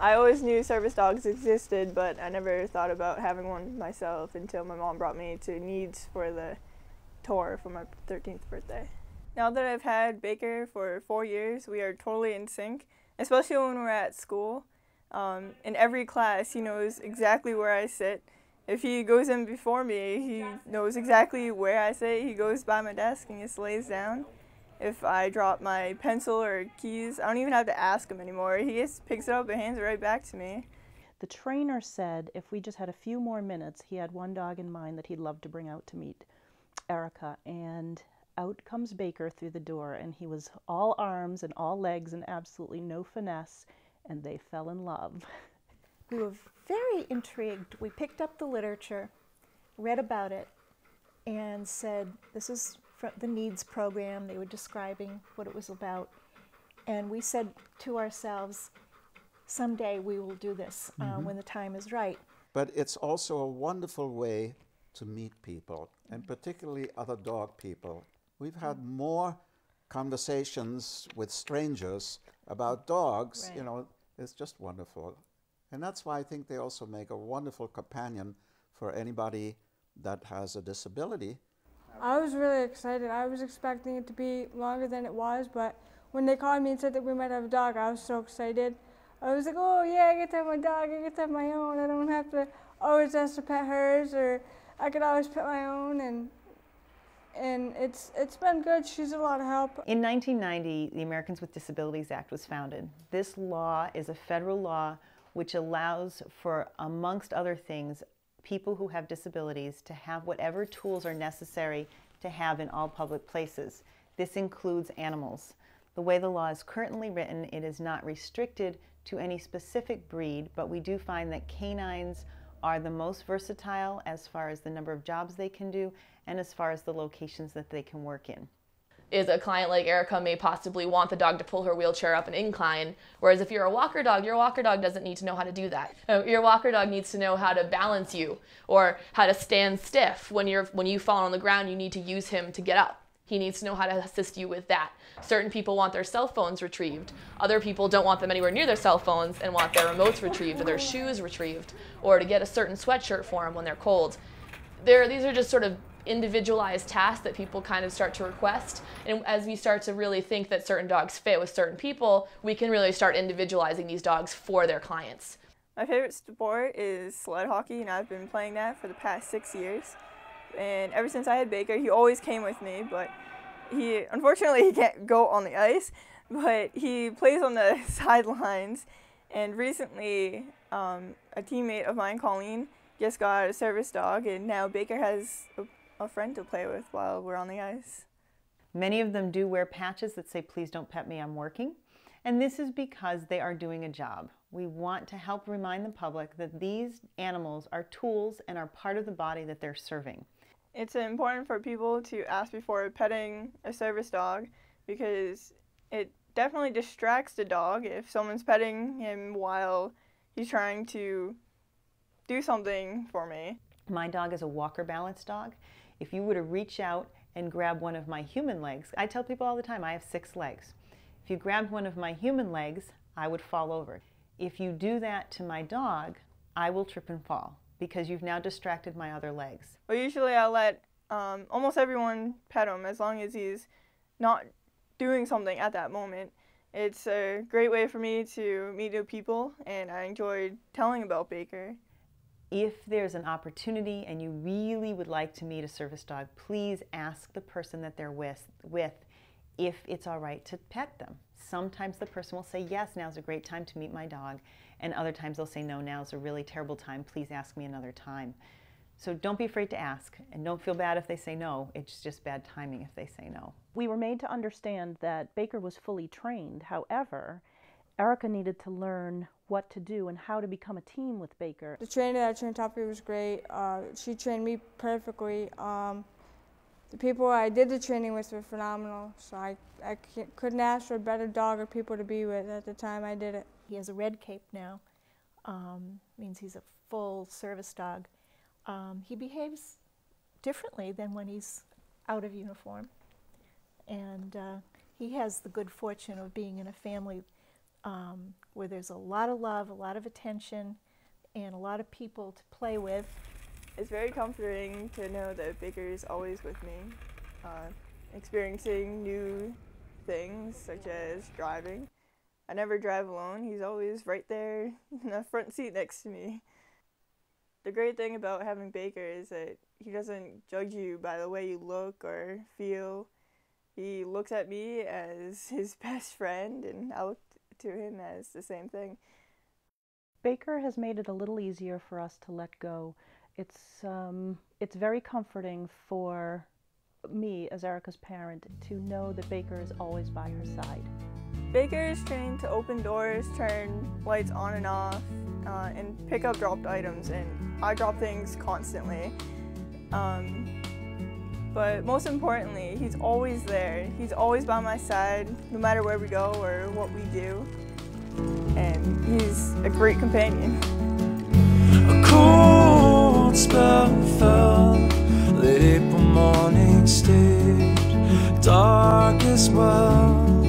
I always knew service dogs existed, but I never thought about having one myself until my mom brought me to Needs for the tour for my 13th birthday. Now that I've had Baker for 4 years, we are totally in sync, especially when we're at school. In every class, he knows exactly where I sit. If he goes in before me, he knows exactly where I sit. He goes by my desk and just lays down. If I drop my pencil or keys, I don't even have to ask him anymore. He just picks it up and hands it right back to me. The trainer said if we just had a few more minutes, he had one dog in mind that he'd love to bring out to meet Erica, and out comes Baker through the door, and he was all arms and all legs and absolutely no finesse, and they fell in love. We were very intrigued. We picked up the literature, read about it, and said, this is from the Needs program. They were describing what it was about. And we said to ourselves, someday we will do this when the time is right. But it's also a wonderful way to meet people, and particularly other dog people. We've had more conversations with strangers about dogs, Right. you know, it's just wonderful. And that's why I think they also make a wonderful companion for anybody that has a disability. I was really excited. I was expecting it to be longer than it was, but when they called me and said that we might have a dog, I was so excited. I was like, oh yeah, I get to have my dog, I get to have my own. I don't have to always ask to pet hers, or I could always pet my own, and it's been good. She's a lot of help. In 1990, the Americans with Disabilities Act was founded. This law is a federal law which allows for, amongst other things, people who have disabilities to have whatever tools are necessary to have in all public places. This includes animals. The way the law is currently written, it is not restricted to any specific breed, but we do find that canines are the most versatile as far as the number of jobs they can do and as far as the locations that they can work in. Is a client like Erica may possibly want the dog to pull her wheelchair up an incline, whereas if you're a walker dog, your walker dog doesn't need to know how to do that. Your walker dog needs to know how to balance you or how to stand stiff. When you fall on the ground, you need to use him to get up. He needs to know how to assist you with that. Certain people want their cell phones retrieved. Other people don't want them anywhere near their cell phones and want their remotes retrieved or their shoes retrieved, or to get a certain sweatshirt for them when they're cold. These are just sort of individualized tasks that people kind of start to request, and as we start to really think that certain dogs fit with certain people, we can really start individualizing these dogs for their clients. My favorite sport is sled hockey, and I've been playing that for the past 6 years. And ever since I had Baker, he always came with me, but unfortunately he can't go on the ice, but he plays on the sidelines. And recently, a teammate of mine, Colleen, just got a service dog, and now Baker has a friend to play with while we're on the ice. Many of them do wear patches that say, please don't pet me, I'm working. And this is because they are doing a job. We want to help remind the public that these animals are tools and are part of the body that they're serving. It's important for people to ask before petting a service dog because it definitely distracts the dog if someone's petting him while he's trying to do something for me. My dog is a walker balance dog. If you were to reach out and grab one of my human legs, I tell people all the time I have 6 legs. If you grabbed one of my human legs, I would fall over. If you do that to my dog, I will trip and fall because you've now distracted my other legs. Well, usually I let almost everyone pet him as long as he's not doing something at that moment. It's a great way for me to meet new people, and I enjoyed telling about Baker. If there's an opportunity and you really would like to meet a service dog, please ask the person that they're with if it's all right to pet them. Sometimes the person will say, yes, now's a great time to meet my dog, and other times they'll say, no, now's a really terrible time, please ask me another time. So don't be afraid to ask, and don't feel bad if they say no. It's just bad timing if they say no. We were made to understand that Baker was fully trained. However, Erica needed to learn what to do and how to become a team with Baker. The trainer that trained Toppy was great. She trained me perfectly. The people I did the training with were phenomenal, so I couldn't ask for a better dog or people to be with at the time I did it. He has a red cape now, means he's a full service dog. He behaves differently than when he's out of uniform, and he has the good fortune of being in a family where there's a lot of love, a lot of attention, and a lot of people to play with. It's very comforting to know that Baker is always with me, experiencing new things such as driving. I never drive alone. He's always right there in the front seat next to me. The great thing about having Baker is that he doesn't judge you by the way you look or feel. He looks at me as his best friend, and I look to him as the same thing. Baker has made it a little easier for us to let go. It's very comforting for me as Erica's parent to know that Baker is always by her side. Baker is trained to open doors, turn lights on and off, and pick up dropped items, and I drop things constantly. But most importantly, he's always there. He's always by my side, no matter where we go or what we do. And he's a great companion. A cold spell fell, late April morning stayed dark as well.